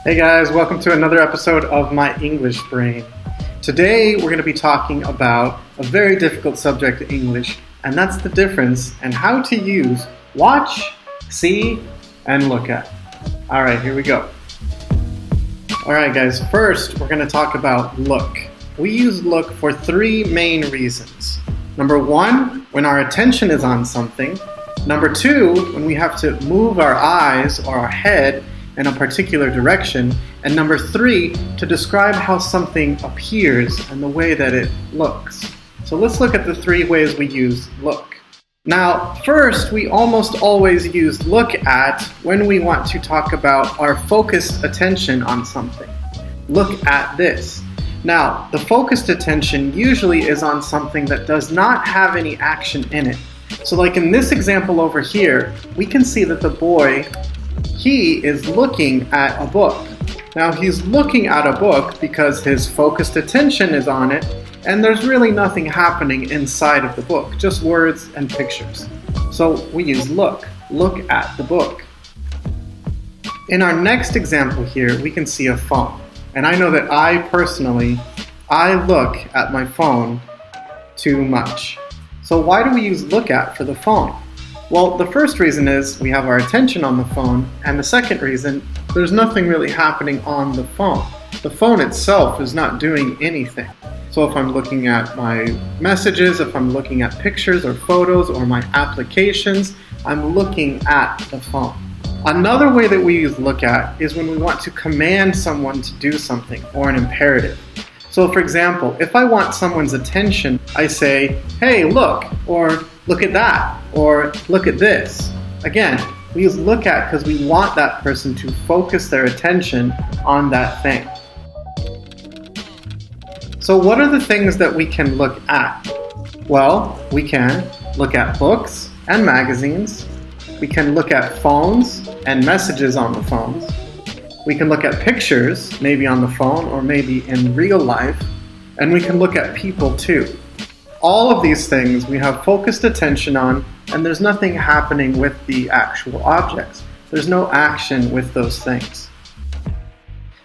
Hey guys, welcome to another episode of My English Brain. Today we're going to be talking about a very difficult subject in English, and that's the difference and how to use watch, see, and look at. Alright, here we go. Alright guys, first we're going to talk about look. We use look for three main reasons. Number one, when our attention is on something. Number two, when we have to move our eyes or our head in a particular direction. And number three, to describe how something appears and the way that it looks. So let's look at the three ways we use look. Now, first, we almost always use look at when we want to talk about our focused attention on something. Look at this. Now, the focused attention usually is on something that does not have any action in it. So like in this example over here, we can see that the boy, he is looking at a book. Now he's looking at a book because his focused attention is on it, and there's really nothing happening inside of the book, just words and pictures. So we use look at the book. In our next example here, we can see a phone. And I know that I look at my phone too much. So why do we use look at for the phone? Well, the first reason is we have our attention on the phone, and the second reason, there's nothing really happening on the phone. The phone itself is not doing anything. So if I'm looking at my messages, if I'm looking at pictures or photos or my applications, I'm looking at the phone. Another way that we use look at is when we want to command someone to do something or an imperative. So for example, if I want someone's attention, I say, hey, look, or look at that, or look at this. Again, we use look at because we want that person to focus their attention on that thing. So what are the things that we can look at? Well, we can look at books and magazines. We can look at phones and messages on the phones. We can look at pictures, maybe on the phone or maybe in real life. And we can look at people too. All of these things we have focused attention on, and there's nothing happening with the actual objects. There's no action with those things.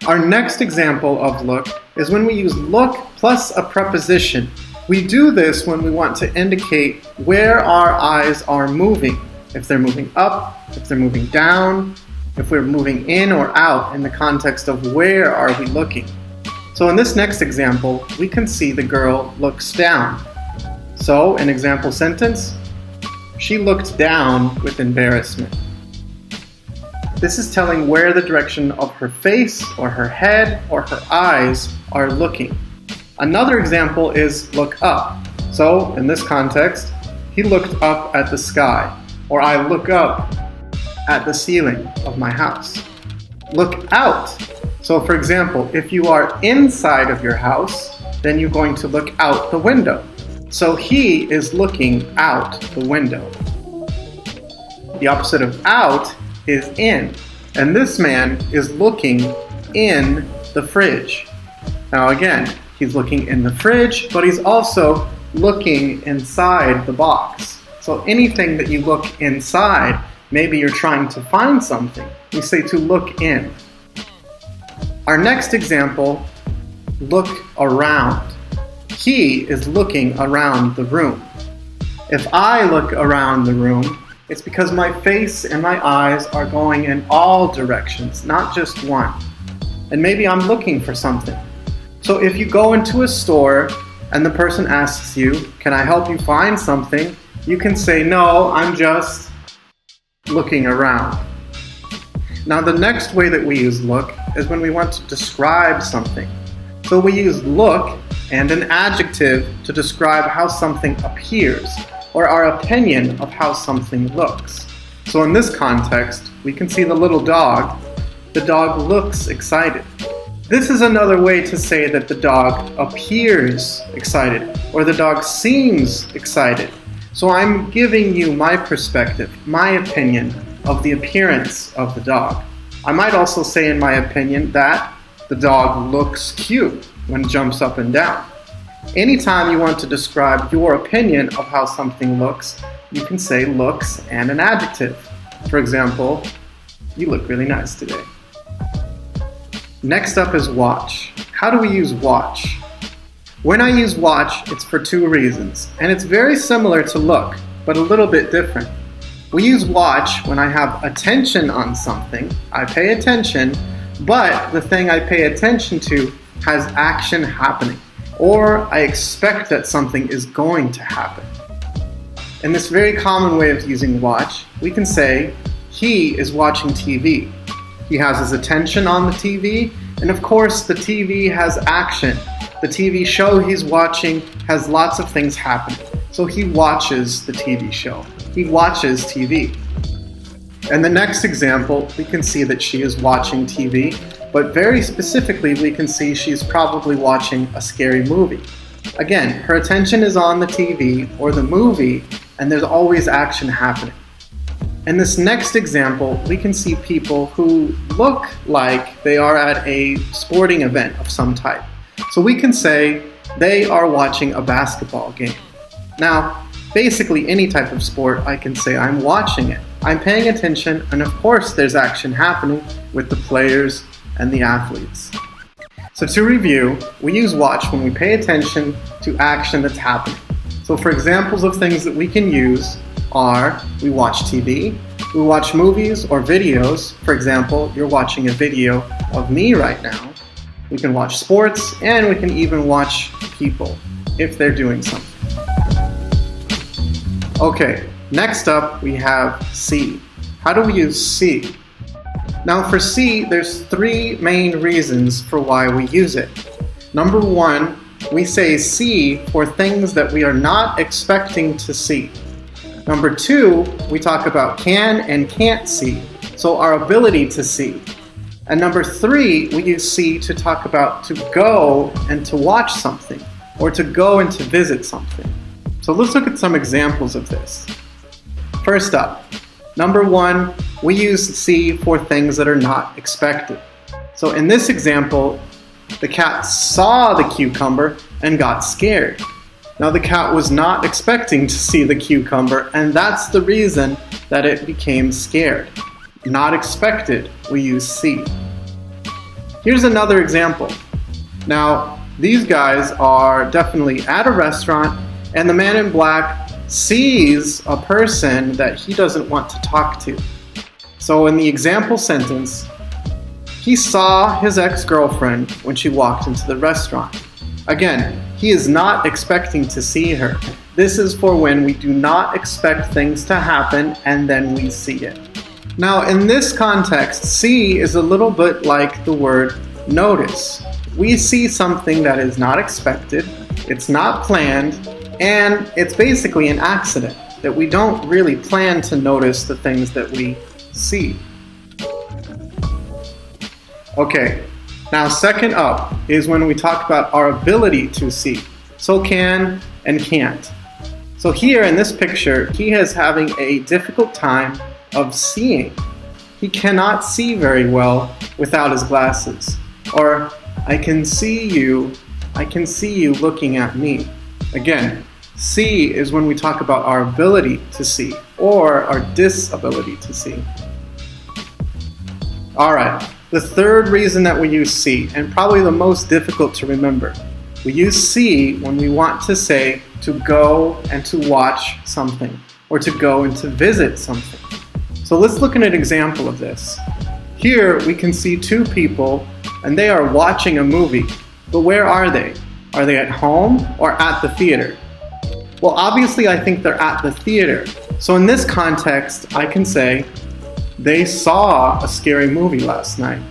Our next example of look is when we use look plus a preposition. We do this when we want to indicate where our eyes are moving. If they're moving up, if they're moving down, if we're moving in or out in the context of where are we looking. So in this next example, we can see the girl looks down. So in example sentence, she looked down with embarrassment. This is telling where the direction of her face or her head or her eyes are looking. Another example is look up. So in this context, he looked up at the sky, or I look up at the ceiling of my house. Look out. So for example, if you are inside of your house, then you're going to look out the window. So he is looking out the window. The opposite of out is in. And this man is looking in the fridge. Now again, he's looking in the fridge, but he's also looking inside the box. So anything that you look inside, maybe you're trying to find something. We say to look in. Our next example, look around. He is looking around the room. If I look around the room, it's because my face and my eyes are going in all directions, not just one. And maybe I'm looking for something. So if you go into a store and the person asks you, can I help you find something? You can say, no, I'm just looking around. Now the next way that we use look is when we want to describe something. So we use look and an adjective to describe how something appears, or our opinion of how something looks. So in this context, we can see the little dog. The dog looks excited. This is another way to say that the dog appears excited, or the dog seems excited. So I'm giving you my perspective, my opinion of the appearance of the dog. I might also say in my opinion that the dog looks cute when it jumps up and down. Anytime you want to describe your opinion of how something looks, you can say looks and an adjective. For example, you look really nice today. Next up is watch. How do we use watch? When I use watch, it's for two reasons, and it's very similar to look, but a little bit different. We use watch when I have attention on something, I pay attention, but the thing I pay attention to has action happening, or I expect that something is going to happen. In this very common way of using watch, we can say, he is watching TV. He has his attention on the TV, and of course the TV has action. The TV show he's watching has lots of things happening. So he watches the TV show. He watches TV. In the next example, we can see that she is watching TV, but very specifically we can see she's probably watching a scary movie. Again, her attention is on the TV or the movie, and there's always action happening. In this next example, we can see people who look like they are at a sporting event of some type. So we can say they are watching a basketball game. Now, basically any type of sport, I can say I'm watching it. I'm paying attention, and of course there's action happening with the players and the athletes. So to review, we use watch when we pay attention to action that's happening. So for examples of things that we can use are, we watch TV, we watch movies or videos. For example, you're watching a video of me right now. We can watch sports, and we can even watch people if they're doing something. Okay, next up we have see. How do we use see? Now for see, there's three main reasons for why we use it. Number one, we say see for things that we are not expecting to see. Number two, we talk about can and can't see, so our ability to see. And number three, we use see to talk about to go and to watch something, or to go and to visit something. So let's look at some examples of this. First up, number one, we use see for things that are not expected. So in this example, the cat saw the cucumber and got scared. Now the cat was not expecting to see the cucumber, and that's the reason that it became scared. Not expected, we use see. Here's another example. Now, these guys are definitely at a restaurant, and the man in black sees a person that he doesn't want to talk to. So in the example sentence, he saw his ex-girlfriend when she walked into the restaurant. Again, he is not expecting to see her. This is for when we do not expect things to happen and then we see it. Now, in this context, see is a little bit like the word notice. We see something that is not expected, it's not planned, and it's basically an accident, that we don't really plan to notice the things that we see. Okay, now second up is when we talk about our ability to see. So can and can't. So here in this picture, he is having a difficult time of seeing. He cannot see very well without his glasses. Or, I can see you looking at me. Again, see is when we talk about our ability to see, or our disability to see. Alright, the third reason that we use see, and probably the most difficult to remember, we use see when we want to say to go and to watch something, or to go and to visit something. So let's look at an example of this. Here we can see two people, and they are watching a movie. But where are they? Are they at home or at the theater? Well, obviously I think they're at the theater. So in this context, I can say, they saw a scary movie last night.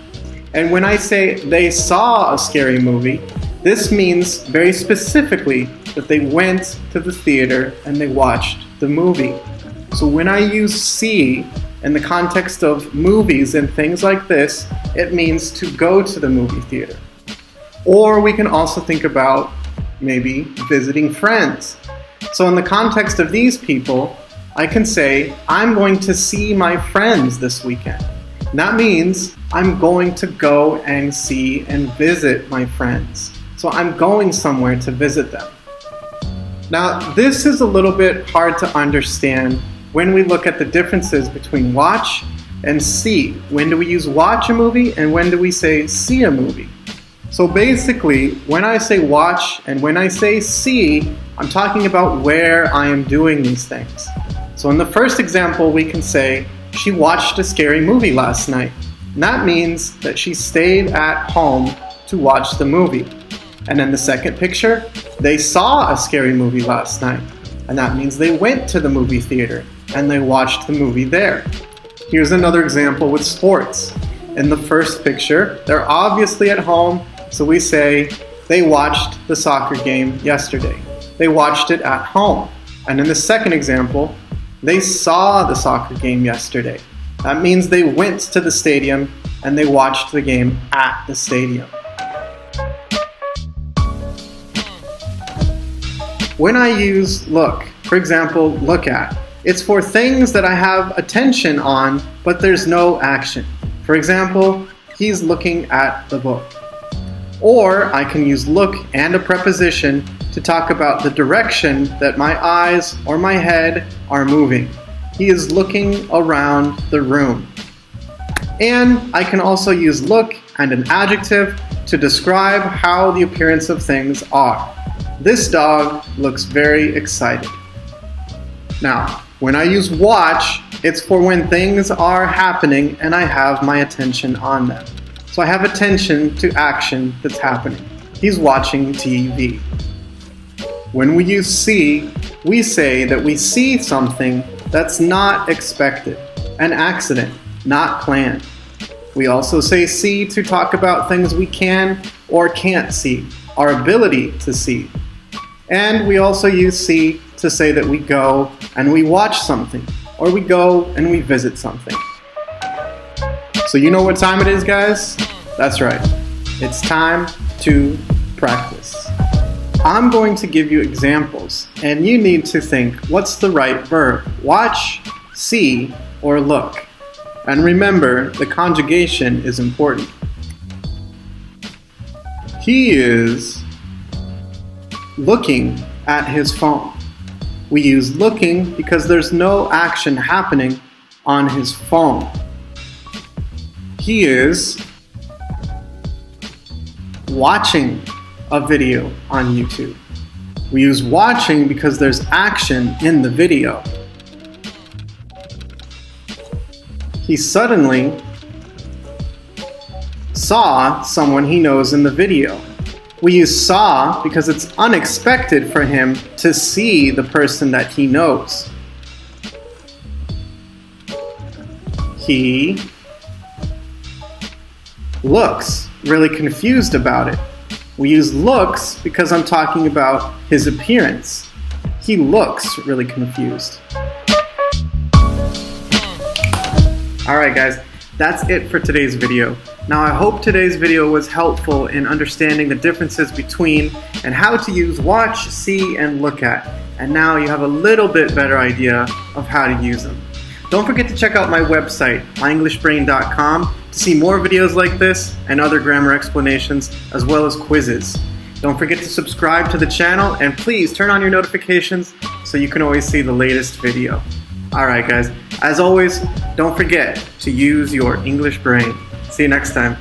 And when I say they saw a scary movie, this means very specifically that they went to the theater and they watched the movie. So when I use see in the context of movies and things like this, it means to go to the movie theater. Or we can also think about maybe visiting friends. So in the context of these people, I can say, I'm going to see my friends this weekend. And that means I'm going to go and see and visit my friends. So I'm going somewhere to visit them. Now, this is a little bit hard to understand when we look at the differences between watch and see. When do we use watch a movie and when do we say see a movie? So basically, when I say watch and when I say see, I'm talking about where I am doing these things. So in the first example, we can say, she watched a scary movie last night. And that means that she stayed at home to watch the movie. And in the second picture, they saw a scary movie last night. And that means they went to the movie theater and they watched the movie there. Here's another example with sports. In the first picture, they're obviously at home, so we say they watched the soccer game yesterday. They watched it at home. And in the second example, they saw the soccer game yesterday. That means they went to the stadium and they watched the game at the stadium. When I use look, for example, look at, it's for things that I have attention on, but there's no action. For example, he's looking at the book. Or I can use look and a preposition to talk about the direction that my eyes or my head are moving. He is looking around the room. And I can also use look and an adjective to describe how the appearance of things are. This dog looks very excited. Now, when I use watch, it's for when things are happening and I have my attention on them. So I have attention to action that's happening. He's watching TV. When we use see, we say that we see something that's not expected, an accident, not planned. We also say see to talk about things we can or can't see, our ability to see. And we also use see to say that we go and we watch something, or we go and we visit something. So you know what time it is, guys? That's right. It's time to practice. I'm going to give you examples, and you need to think, what's the right verb? Watch, see, or look. And remember, the conjugation is important. He is looking at his phone. We use looking because there's no action happening on his phone. He is watching a video on YouTube. We use watching because there's action in the video. He suddenly saw someone he knows in the video. We use saw because it's unexpected for him to see the person that he knows. He looks really confused about it. We use looks because I'm talking about his appearance. He looks really confused. Alright guys, that's it for today's video. Now I hope today's video was helpful in understanding the differences between and how to use watch, see, and look at. And now you have a little bit better idea of how to use them. Don't forget to check out my website, myenglishbrain.com, to see more videos like this and other grammar explanations, as well as quizzes. Don't forget to subscribe to the channel, and please turn on your notifications so you can always see the latest video. Alright guys, as always, don't forget to use your English brain. See you next time.